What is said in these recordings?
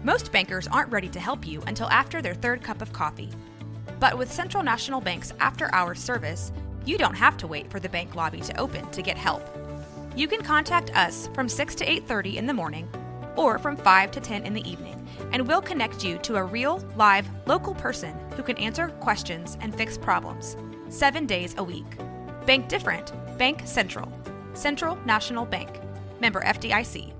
Most bankers aren't ready to help you until after their third cup of coffee. But with Central National Bank's after-hours service, you don't have to wait for the bank lobby to open to get help. You can contact us from 6 to 8:30 in the morning or from 5 to 10 in the evening, and we'll connect you to a real, live, local person who can answer questions and fix problems 7 days a week. Bank different. Bank Central. Central National Bank. Member FDIC.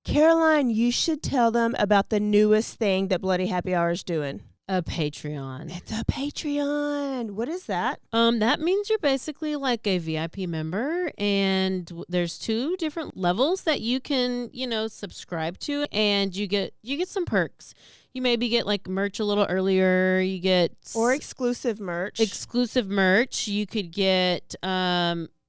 Caroline, you should tell them about the newest thing that Bloody Happy Hour is doing. A Patreon. It's a Patreon. What is that? That means you're basically like a VIP member, and there's 2 different levels that you can, subscribe to, and you get some perks. You maybe get like merch a little earlier. You get exclusive merch. You could get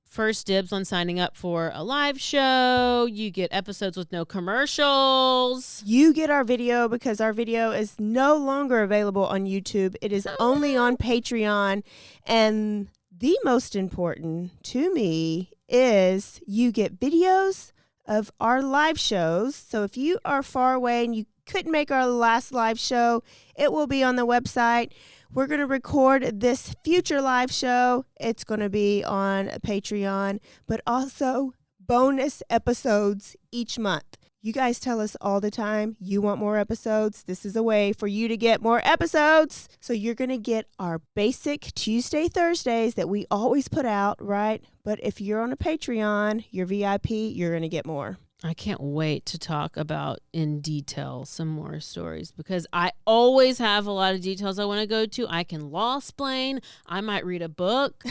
first dibs on signing up for a live show. You get episodes with no commercials. You get our video because our video is no longer available on YouTube. It is only on Patreon. And the most important to me is you get videos of our live shows. So if you are far away and you couldn't make our last live show, it will be on the website. We're going to record this future live show. It's going to be on Patreon, but also bonus episodes each month. You guys tell us all the time you want more episodes. This is a way for you to get more episodes. So you're going to get our basic Tuesday, Thursdays that we always put out, right? But if you're on a Patreon, you're VIP, you're going to get more. I can't wait to talk about in detail some more stories because I always have a lot of details I want to go to. I can law-splain. I might read a book.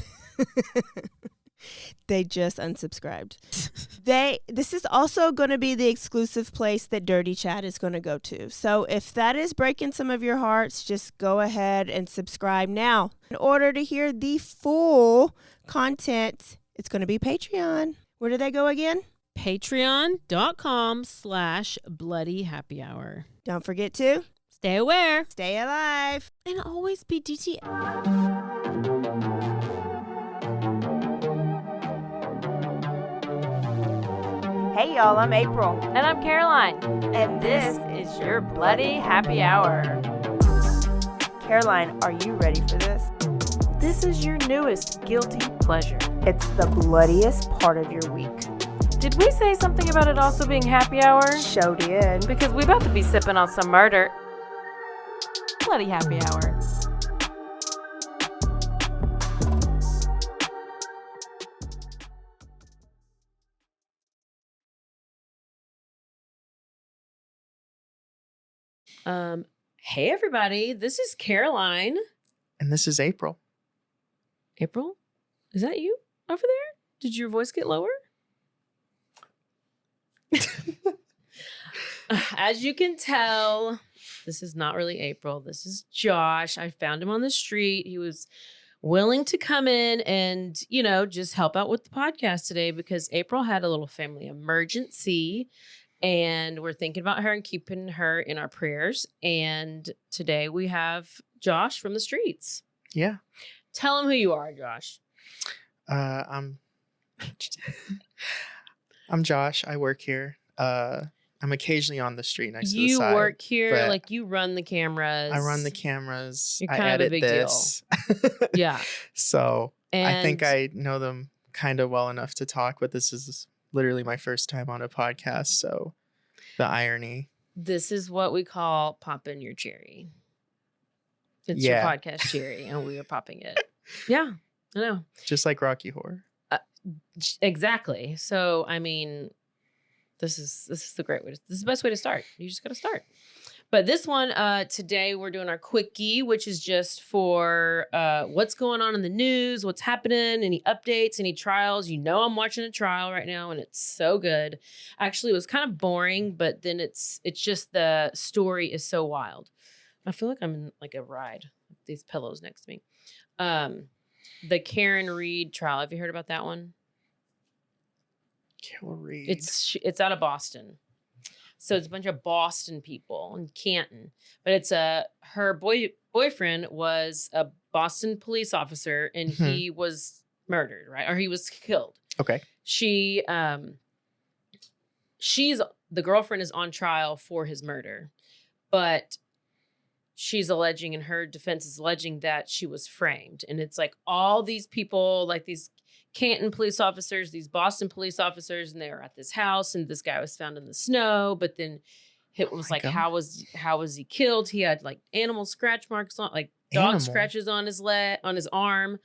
They just unsubscribed. This is also going to be the exclusive place that Dirty Chat is going to go to. So if that is breaking some of your hearts, just go ahead and subscribe now. In order to hear the full content, it's going to be Patreon. Where do they go again? Patreon.com/bloodyhappyhour. Don't forget to stay aware, stay alive, and always be DTF. Hey y'all, I'm April. And I'm Caroline. And this is your Bloody Happy Hour. Caroline, are you ready for this? This is your newest guilty pleasure. It's the bloodiest part of your week. Did we say something about it also being happy hour? Show did. Because we about to be sipping on some murder. Bloody happy hour. Hey everybody, this is Caroline. And this is April. April? Is that you over there? Did your voice get lower? As you can tell, this is not really April. This is Josh. I found him on the street. He was willing to come in and, just help out with the podcast today because April had a little family emergency and we're thinking about her and keeping her in our prayers. And today we have Josh from the streets. Yeah. Tell him who you are, Josh. I'm Josh. I work here. I'm occasionally on the street next to the side. You work here, like you run the cameras. I run the cameras. You're I kind of a edit big this. deal. Yeah. So And I think I know them kind of well enough to talk, but this is literally my first time on a podcast. So the irony. This is what we call popping your cherry. It's your podcast cherry, and we are popping it. Yeah, I know. Just like Rocky Horror. Exactly. So, I mean, this is the great way. This is the best way to start. You just got to start. But this one, today we're doing our Quickie, which is just for what's going on in the news, what's happening, any updates, any trials. I'm watching a trial right now, and it's so good. Actually, it was kind of boring, but then it's just the story is so wild. I feel like I'm in like a ride. These pillows next to me. The Karen Reed trial. Have you heard about that one? Karen Reed. It's out of Boston. So it's a bunch of Boston people in Canton. But it's her boyfriend was a Boston police officer and he was murdered, right? Or he was killed. Okay. She's the girlfriend is on trial for his murder, but she's alleging, and her defense is alleging that she was framed. And it's like all these people, like these Canton police officers, these Boston police officers, and they were at this house, and this guy was found in the snow. But then it was like, how was he killed? He had like animal scratch marks on, like dog scratches on his leg, on his arm.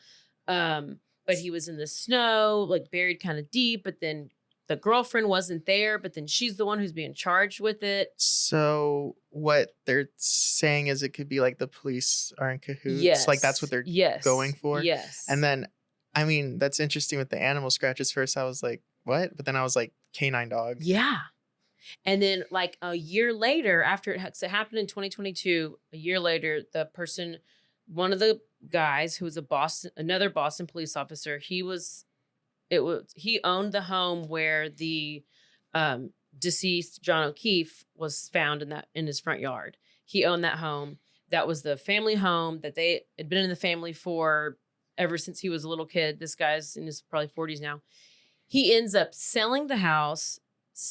But he was in the snow, like buried kind of deep. But then the girlfriend wasn't there, but then she's the one who's being charged with it. So what they're saying is it could be like the police are in cahoots. Yes. Like that's what they're going for. Yes. And then, I mean, that's interesting with the animal scratches. First, I was like, what? But then I was like, canine dog. Yeah. And then like a year later, after it happened in 2022, a year later, the person, one of the guys who was another Boston police officer, he owned the home where the deceased John O'Keefe was found in his front yard. He owned that home. That was the family home that they had been in the family for ever since he was a little kid. This guy's in his probably 40s now. He ends up selling the house,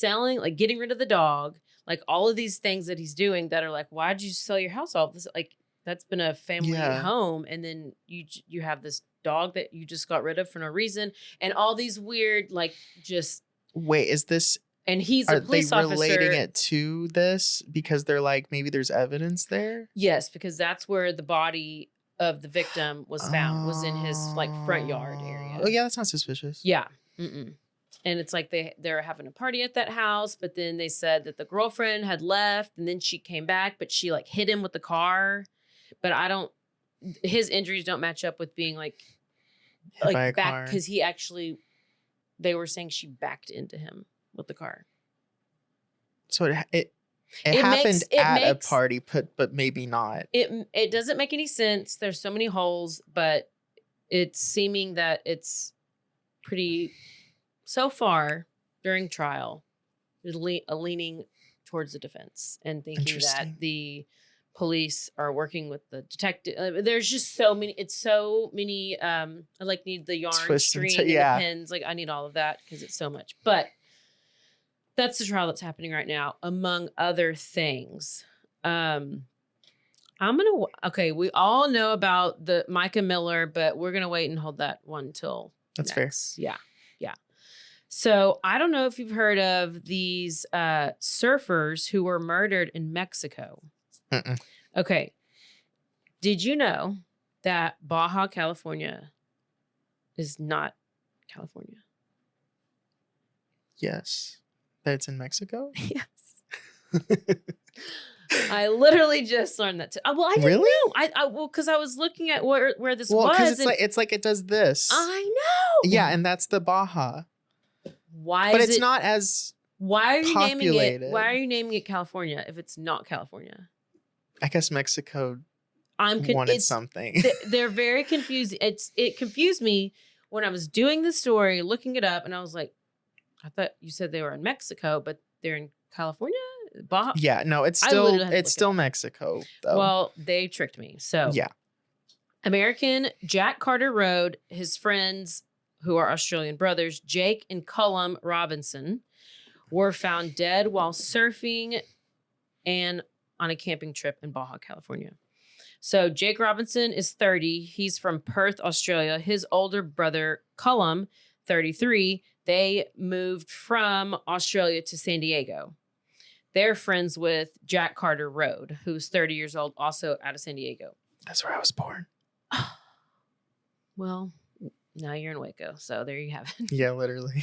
like getting rid of the dog, like all of these things that he's doing that are like, why'd you sell your house off? This, like, that's been a family home. And then you have this dog that you just got rid of for no reason. And all these weird, like, just. Wait, is this. And he's a police officer. Are they relating it to this because they're like, maybe there's evidence there? Yes, because that's where the body of the victim was found, was in his like front yard area. Oh yeah, that's not suspicious. Yeah. Mm-mm. And it's like they're having a party at that house, but then they said that the girlfriend had left and then she came back, but she like hit him with the car. But his injuries don't match up with being like back, because they were saying she backed into him with the car. So it happened at a party, but maybe not. It doesn't make any sense. There's so many holes, but it's seeming that it's pretty, so far during trial, leaning towards the defense and thinking that the police are working with the detective. There's just so many. It's so many. I like need the yarn string and the pins. Like I need all of that because it's so much. But that's the trial that's happening right now, among other things. Okay, we all know about the Mica Miller, but we're gonna wait and hold that one till that's next. fair. Yeah. So I don't know if you've heard of these surfers who were murdered in Mexico. Mm-mm. Okay. Did you know that Baja California is not California? Yes. That it's in Mexico? Yes. I literally just learned that. Well, I didn't know. Because I was looking at where this was. Because it's like it does this. I know. Yeah, and that's the Baja. Why? But it's not as. Why are you populated. naming it? Why are you naming it California if it's not California? I guess Mexico wanted something. They're very confused. It confused me when I was doing the story, looking it up, and I was like, I thought you said they were in Mexico, but they're in California? Baja? Yeah, no, it's still Mexico, though. Well, they tricked me. So yeah. American Jack Carter Road, his friends who are Australian brothers, Jake and Cullum Robinson, were found dead while surfing and on a camping trip in Baja, California. So Jake Robinson is 30. He's from Perth, Australia. His older brother, Cullum, 33, they moved from Australia to San Diego. They're friends with Jack Carter Road, who's 30 years old, also out of San Diego. That's where I was born. Well, now you're in Waco, so there you have it. Yeah, literally.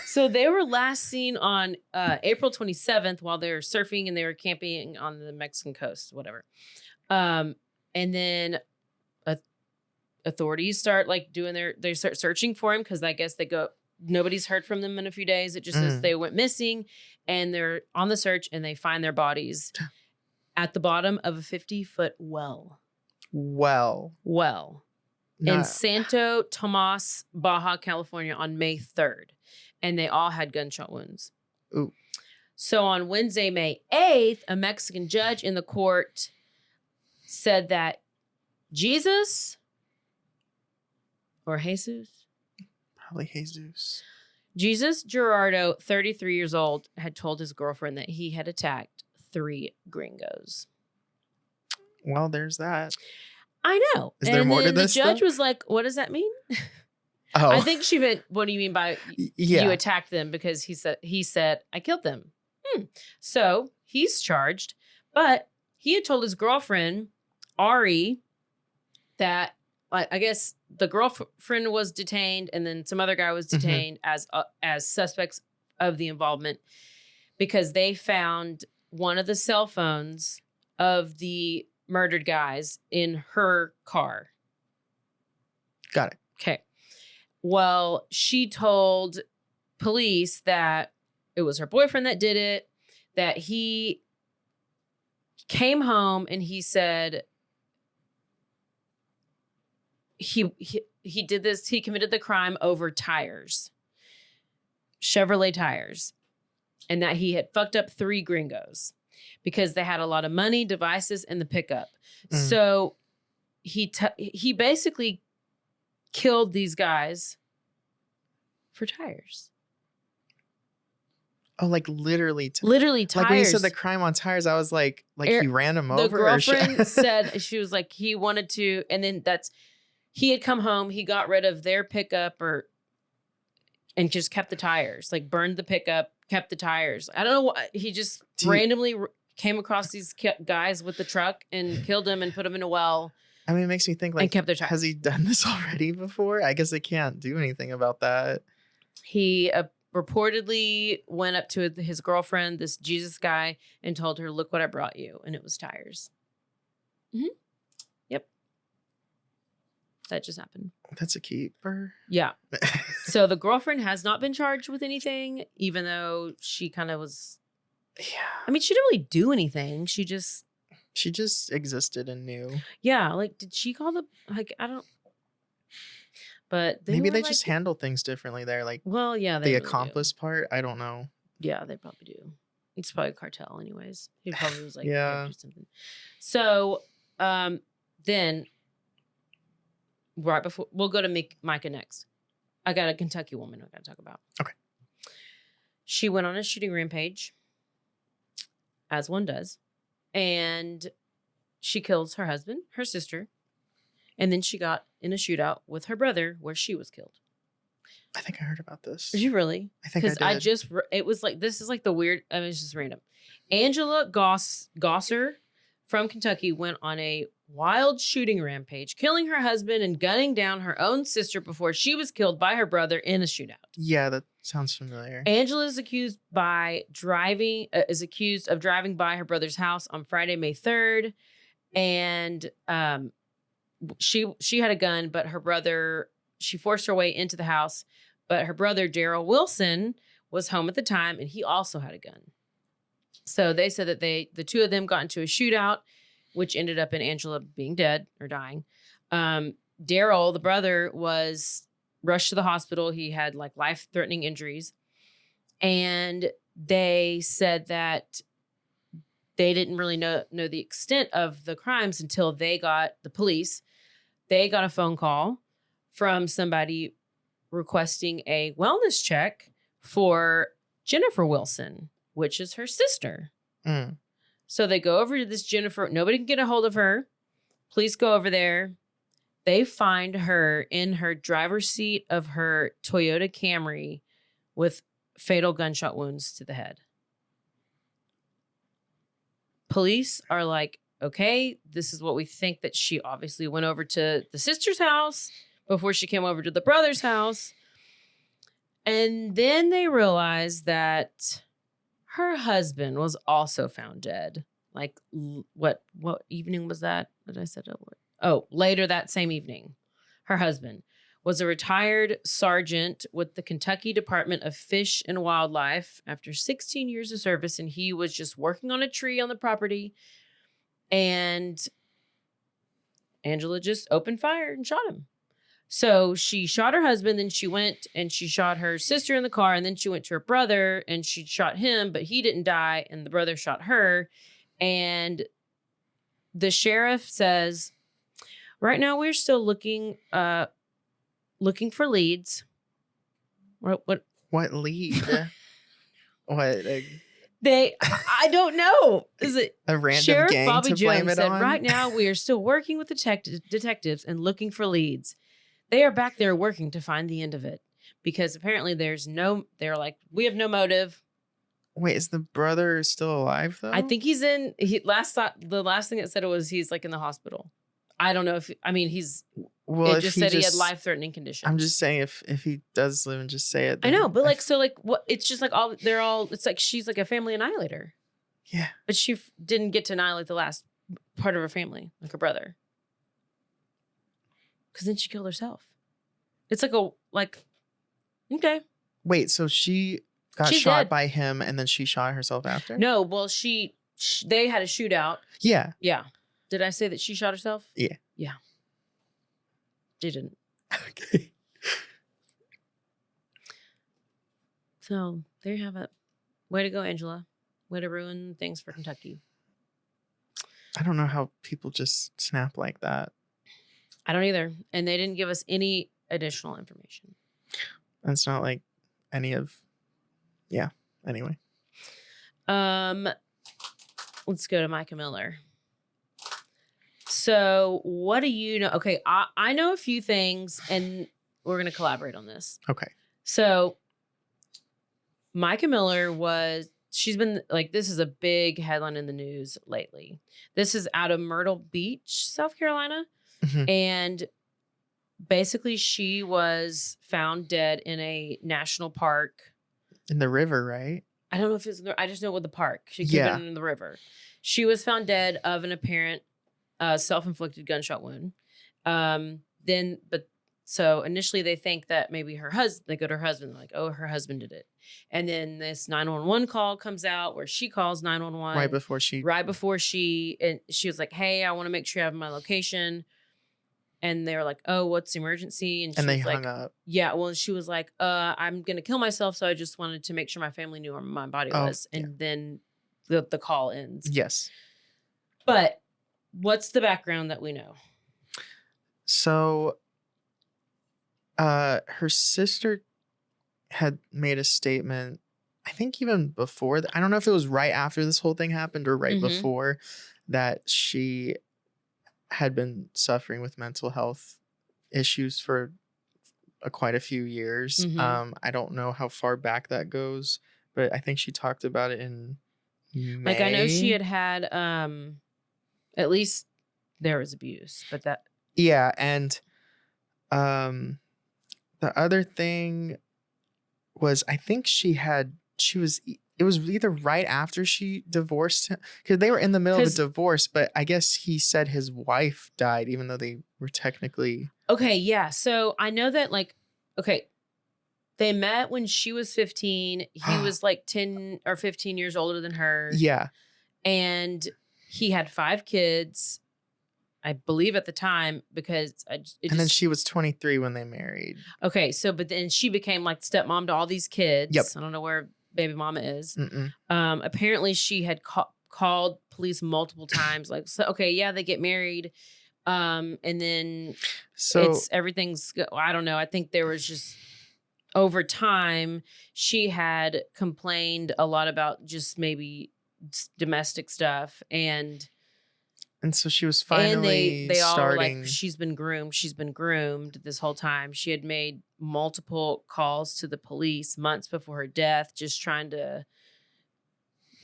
So they were last seen on April 27th while they were surfing and they were camping on the Mexican coast, whatever. And then authorities start like they start searching for him because I guess nobody's heard from them in a few days. It just says they went missing and they're on the search and they find their bodies at the bottom of a 50-foot well. In Santo Tomas, Baja, California on May 3rd. And they all had gunshot wounds. Ooh. So on Wednesday, May 8th, a Mexican judge in the court said that Jesus or Jesus? Probably Jesus. Jesus Gerardo, 33 years old, had told his girlfriend that he had attacked 3 gringos. Well, there's that. I know. Is there more to this, The judge though? was like, what does that mean? Oh, I think she meant, what do you mean by yeah. you attacked them? Because he said, I killed them. So he's charged. But he had told his girlfriend, Ari, that I guess the girlfriend was detained and then some other guy was detained as suspects of the involvement because they found one of the cell phones of the murdered guys in her car. Got it. Okay. Well, she told police that it was her boyfriend that did it, that he came home and he said he did this, he committed the crime over tires, Chevrolet tires, and that he had fucked up 3 gringos because they had a lot of money, devices, and the pickup. So he basically killed these guys for tires. Oh, like literally Literally tires. Like when you said the crime on tires, I was like he ran him over. The girlfriend said she was like he wanted to, and then he had come home, he got rid of their pickup and just kept the tires, like burned the pickup, kept the tires. I don't know what he just randomly came across these guys with the truck and killed them and put them in a well. I mean, it makes me think like, and kept their tires. Has he done this already before? I guess they can't do anything about that. He reportedly went up to his girlfriend, this Jesus guy, and told her, "Look what I brought you," and it was tires. Yep. That just happened. That's a keeper. Yeah. So the girlfriend has not been charged with anything, even though she kind of was. Yeah. I mean, she didn't really do anything. She just existed and knew. Yeah. Like, did she call I don't. But maybe they just handle things differently there. Like, well, yeah. the accomplice part, I don't know. Yeah, they probably do. It's probably a cartel anyways. He probably was like, yeah. Do something. So then right before we'll go to Mica next. I got a Kentucky woman I got to talk about. Okay. She went on a shooting rampage, as one does, and she kills her husband, her sister, and then she got in a shootout with her brother where she was killed. I think I heard about this. Did you really? I think I did. It was like, this is like the weird, I mean, it's just random. Angela Gosser from Kentucky went on a wild shooting rampage, killing her husband and gunning down her own sister before she was killed by her brother in a shootout. Yeah, that sounds familiar. Angela is accused of driving by her brother's house on Friday, May 3rd. And she had a gun, but she forced her way into the house. But her brother, Daryl Wilson, was home at the time, and he also had a gun. So they said that the two of them got into a shootout, which ended up in Angela being dead or dying. Daryl, the brother, was rushed to the hospital. He had like life-threatening injuries. And they said that they didn't really know the extent of the crimes until the police. They got a phone call from somebody requesting a wellness check for Jennifer Wilson, which is her sister. So they go over to this Jennifer. Nobody can get a hold of her. Police go over there. They find her in her driver's seat of her Toyota Camry with fatal gunshot wounds to the head. Police are like, okay, this is what we think, that she obviously went over to the sister's house before she came over to the brother's house. And then they realized that her husband was also found dead. Like, what evening was that? What did I say? Oh, later that same evening. Her husband was a retired sergeant with the Kentucky Department of Fish and Wildlife after 16 years of service, and he was just working on a tree on the property. And Angela just opened fire and shot him. So she shot her husband, then she went and she shot her sister in the car, and then she went to her brother and she shot him, but he didn't die, and the brother shot her. And the sheriff says, right now we're still looking for leads. What What lead? What I don't know. Is it a random Sheriff gang Bobby to blame Jones it said, on? right now we are still working with detectives and looking for leads. They are back there working to find the end of it because apparently they're like, we have no motive. Wait, is the brother still alive though? I think the last thing it said was he's like in the hospital. I don't know if, Well, it if just he said he had life-threatening conditions. I'm just saying if he does live and just say it. I then know, but like, so like what, it's just like it's like she's like a family annihilator. Yeah. But she didn't get to annihilate the last part of her family, like her brother. Because then she killed herself. It's like okay. Wait, so she got She's shot dead. by him and then she shot herself after? No, well, they had a shootout. Yeah. Yeah. Did I say that she shot herself? Yeah. Yeah. She didn't. Okay. So there you have it. Way to go, Angela. Way to ruin things for Kentucky. I don't know how people just snap like that. I don't either. And they didn't give us any additional information. It's not like any of, yeah. Anyway. Let's go to Mica Miller. So what do you know? Okay, I know a few things and we're going to collaborate on this. Okay. So Mica Miller she's been like, this is a big headline in the news lately. This is out of Myrtle Beach, South Carolina. Mhm. And basically she was found dead in a national park. In the river, right? I don't know if I just know with the park. She could have been in the river. She was found dead of an apparent self-inflicted gunshot wound. So initially they think that maybe they go to her husband, like, oh, her husband did it. And then this 911 call comes out where she calls 911. Right before and she was like, hey, I want to make sure you have my location. And they were like, oh, what's the emergency? And they was like, hung up. Yeah, well, she was like, I'm going to kill myself. So I just wanted to make sure my family knew where my body was. And then the call ends. Yes. But what's the background that we know? So her sister had made a statement, I think even before I don't know if it was right after this whole thing happened or right before, that she had been suffering with mental health issues for quite a few years. I don't know how far back that goes, but I think she talked about it in May. Like, I know she had at least there was abuse, but that. Yeah. And the other thing was, I think it was either right after she divorced him, because they were in the middle of a divorce, but I guess he said his wife died, even though they were technically. Okay. Yeah. So I know that, like, okay, they met when she was 15. He was like 10 or 15 years older than her. Yeah. And he had 5 kids, I believe, at the time, because then she was 23 when they married. Okay. So, but then she became like stepmom to all these kids. Yep. I don't know where baby mama is. Mm-mm. Apparently she had called police multiple times. Like, so, okay, yeah, they get married. And then everything's, I don't know. I think there was just, over time, she had complained a lot about just maybe domestic stuff. And so she was finally they all were starting. like, she's been groomed this whole time. She had made multiple calls to the police months before her death, just trying to,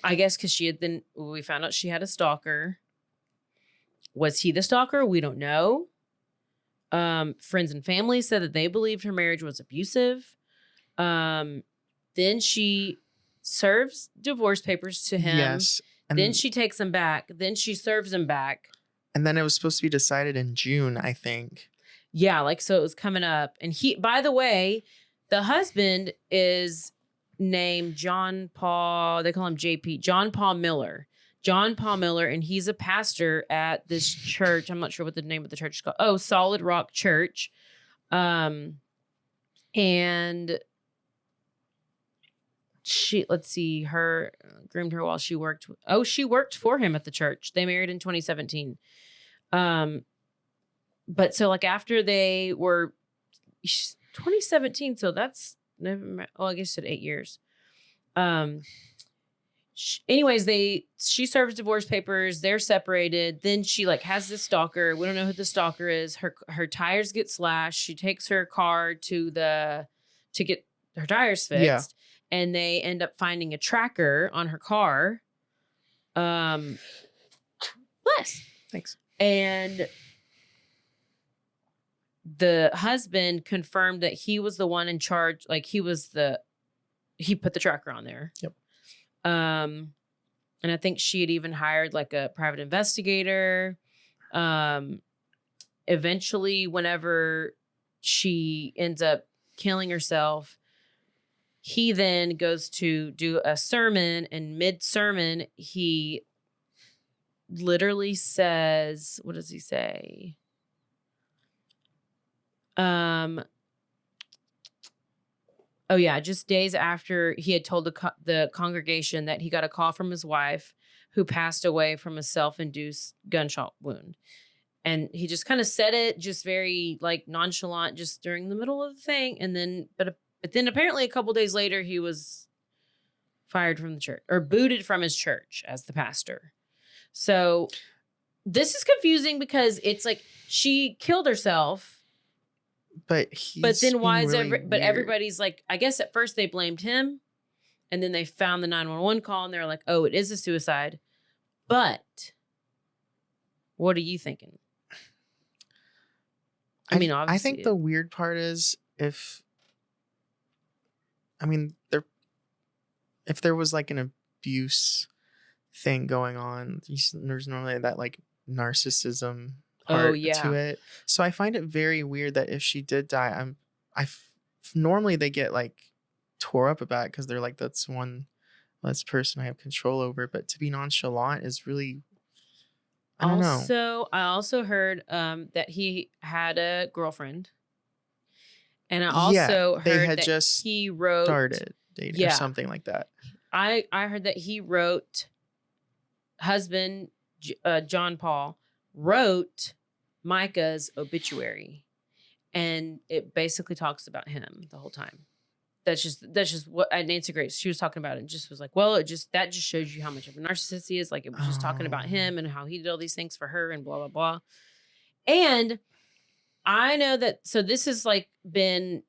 I guess, because we found out she had a stalker. Was he the stalker? We don't know. Friends and family said that they believed her marriage was abusive. Then she serves divorce papers to him. Yes. And then she takes him back. Then she serves him back. And then it was supposed to be decided in June, I think. Yeah, like, so it was coming up. And by the way, the husband is named John Paul. They call him JP. John Paul Miller. John Paul Miller. And he's a pastor at this church. I'm not sure what the name of the church is called. Oh, Solid Rock Church. And her groomed her while she worked. She worked for him at the church. They married in 2017. But so, like, after they were 2017, so that's never. Oh, I guess it said 8 years. Anyways, she serves divorce papers. They're separated. Then she like has this stalker. We don't know who the stalker is. Her tires get slashed. She takes her car to get her tires fixed, and they end up finding a tracker on her car. Bless. Thanks. And the husband confirmed that he was the one in charge. Like he put the tracker on there. Yep. And I think she had even hired like a private investigator. Eventually, whenever she ends up killing herself, he then goes to do a sermon, and mid-sermon, he literally says, what does he say? Oh yeah, just days after he had told the congregation that he got a call from his wife who passed away from a self-induced gunshot wound. And he just kind of said it just very like nonchalant just during the middle of the thing, and then but then apparently a couple days later he was fired from the church or booted from his church as the pastor. So this is confusing because it's like she killed herself. But then why is really weird. everybody's like, I guess at first they blamed him, and then they found the 911 call and they're like, oh, it is a suicide. But what are you thinking? I mean, obviously, I think the weird part is if there was like an abuse thing going on, there's normally that like narcissism part to it. So I find it very weird that if she did die, normally they get like tore up about it because they're like, that's one less person I have control over. But to be nonchalant is really, I don't know. I also heard that he had a girlfriend, and I also heard that just he wrote started dating or something like that. I heard that he wrote husband John Paul wrote Mica's obituary, and it basically talks about him the whole time. That's just what Nancy Grace, she was talking about it, and just was like, well, that just shows you how much of a narcissist he is. Like it was just talking about him and how he did all these things for her and blah blah blah. And I know that, so this has like been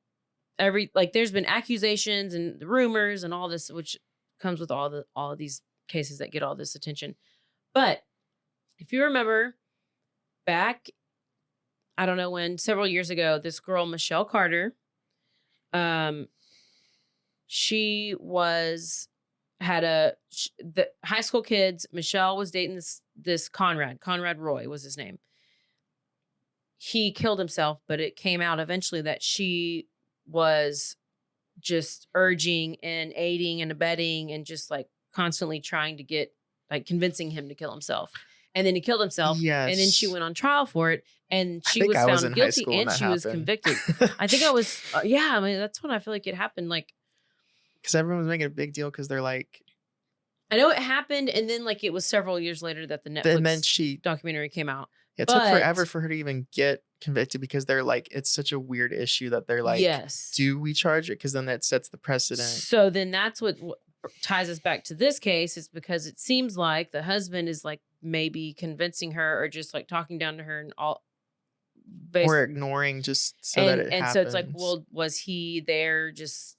there's been accusations and rumors and all this, which comes with all of these cases that get all this attention. But if you remember back, I don't know when, several years ago, this girl, Michelle Carter, she the high school kids. Michelle was dating this Conrad Roy was his name. He killed himself, but it came out eventually that she was just urging and aiding and abetting and just like constantly trying to get, like, convincing him to kill himself. And then he killed himself. Yes. And then she went on trial for it, and she was found guilty and she was convicted. I think I was, I mean, that's when I feel like it happened. Like, because everyone was making a big deal because they're like, I know it happened, and then like it was several years later that the Netflix documentary came out. It took forever for her to even get convicted because they're like, it's such a weird issue that they're like, yes, do we charge it? Because then that sets the precedent. So then that's what ties us back to this case, is because it seems like the husband is like maybe convincing her or just like talking down to her and all. Or ignoring just so that it happens. So it's like, well, was he there just,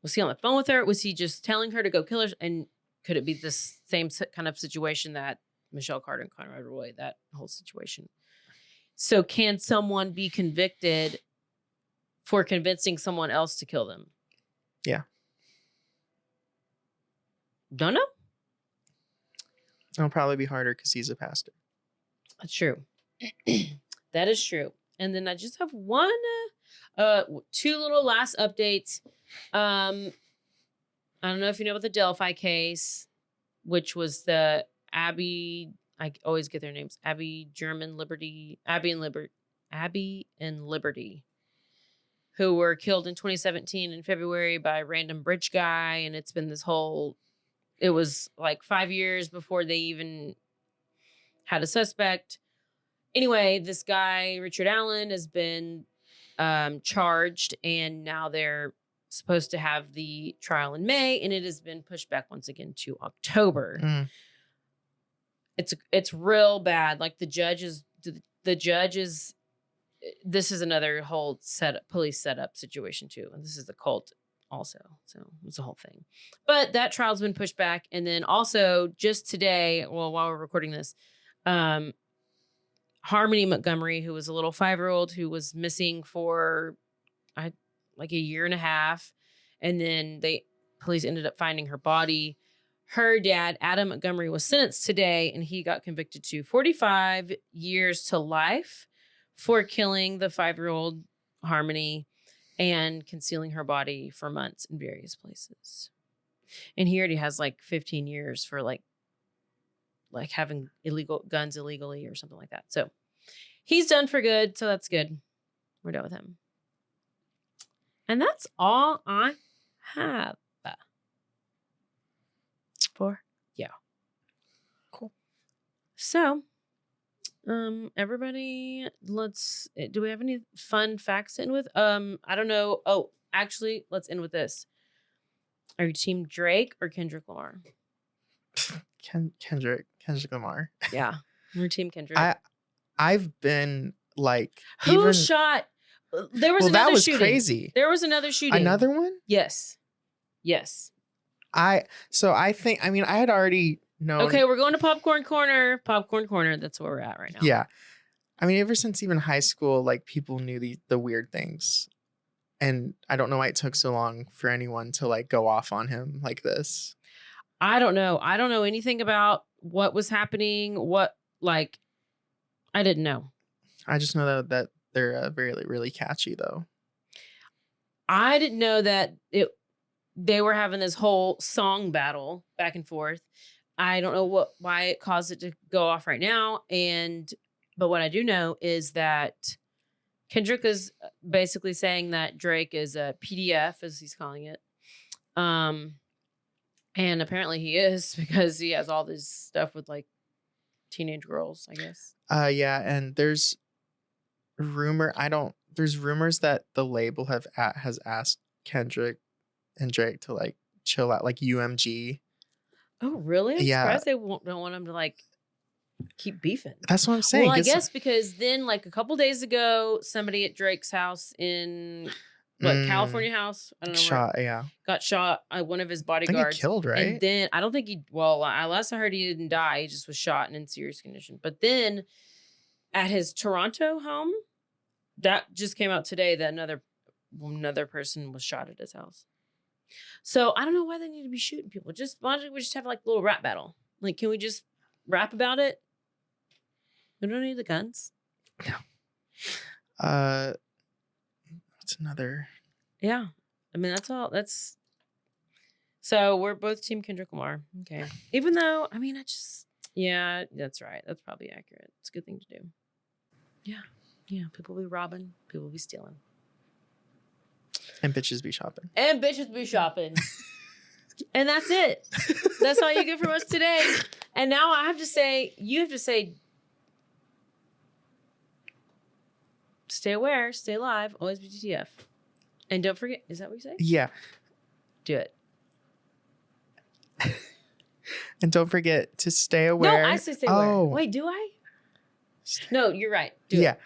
was he on the phone with her? Was he just telling her to go kill her? And could it be this same kind of situation that Michelle Carter and Conrad Roy, that whole situation? So can someone be convicted for convincing someone else to kill them? Yeah. Don't know. It'll probably be harder because he's a pastor. That's true. That is true. And then I just have two little last updates. I don't know if you know about the Delphi case, which was the Abby, I always get their names, Abby and Liberty, who were killed in 2017 in February by a random bridge guy. And it's been it was like 5 years before they even had a suspect. Anyway, this guy, Richard Allen, has been charged, and now they're supposed to have the trial in May, and it has been pushed back once again to October. Mm. It's real bad. Like the judge is. This is another whole police setup situation too, and this is the cult also. So it's a whole thing. But that trial's been pushed back, and then also just today, well, while we're recording this, Harmony Montgomery, who was a little 5-year-old who was missing for like a year and a half, and then police ended up finding her body. Her dad, Adam Montgomery, was sentenced today, and he got convicted to 45 years to life for killing the 5-year-old Harmony and concealing her body for months in various places. And he already has like 15 years for like having illegal guns illegally or something like that. So he's done for good. So that's good. We're done with him. And that's all I have for you. Cool. So, everybody, do we have any fun facts to end with? I don't know. Oh, actually, let's end with this. Are you team Drake or Kendrick Lamar? Kendrick Lamar. Yeah, we're team Kendrick. I've been like, who shot? There was another that was shooting. Crazy. There was another shooting. Another one? Yes. I had already known. Okay, we're going to Popcorn Corner. Popcorn Corner. That's where we're at right now. Yeah. I mean, ever since even high school, like people knew the weird things. And I don't know why it took so long for anyone to like go off on him like this. I don't know. I don't know anything about what was happening. I didn't know. I just know that they're really, really catchy though. I didn't know that they were having this whole song battle back and forth. I don't know why it caused it to go off right now. But what I do know is that Kendrick is basically saying that Drake is a PDF, as he's calling it. And apparently he is, because he has all this stuff with like teenage girls, I guess. Yeah, and there's rumors that the label has asked Kendrick and Drake to like chill out, like UMG. Oh, really? I'm Yeah. surprised they don't want him to like keep beefing. That's what I'm saying. Well, I guess because then like a couple days ago, somebody at Drake's house in California house, I don't know, got shot. One of his bodyguards. I think he killed, right? And then I don't think last I heard he didn't die. He just was shot and in serious condition. But then at his Toronto home, that just came out today that another person was shot at his house. So I don't know why they need to be shooting people. Why don't we just have like a little rap battle? Like, can we just rap about it? We don't need the guns. No. What's another? Yeah. I mean, that's all. So we're both team Kendrick Lamar. Okay. Even though, I mean, yeah, that's right. That's probably accurate. It's a good thing to do. Yeah. Yeah. People be robbing. People be stealing. And bitches be shopping. And that's it. That's all you get from us today. And now you have to say, stay aware, stay alive, always be DTF. And don't forget, is that what you say? Yeah. Do it. And don't forget to stay aware. No, I say stay aware. Oh. Wait, do I? No, you're right. Do it.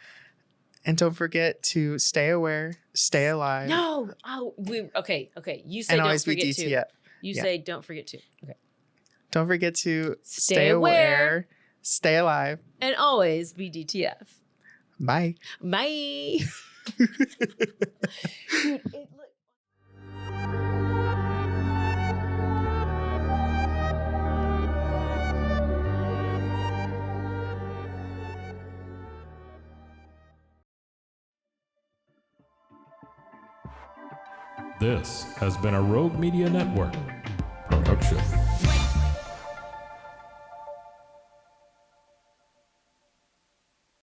And don't forget to stay aware, stay alive. No. Oh, okay. You say and don't always be forget DTF. to. You say don't forget to. Okay. Don't forget to Stay aware, stay alive, and always be DTF. Bye. Bye. Dude, This has been a Rogue Media Network production.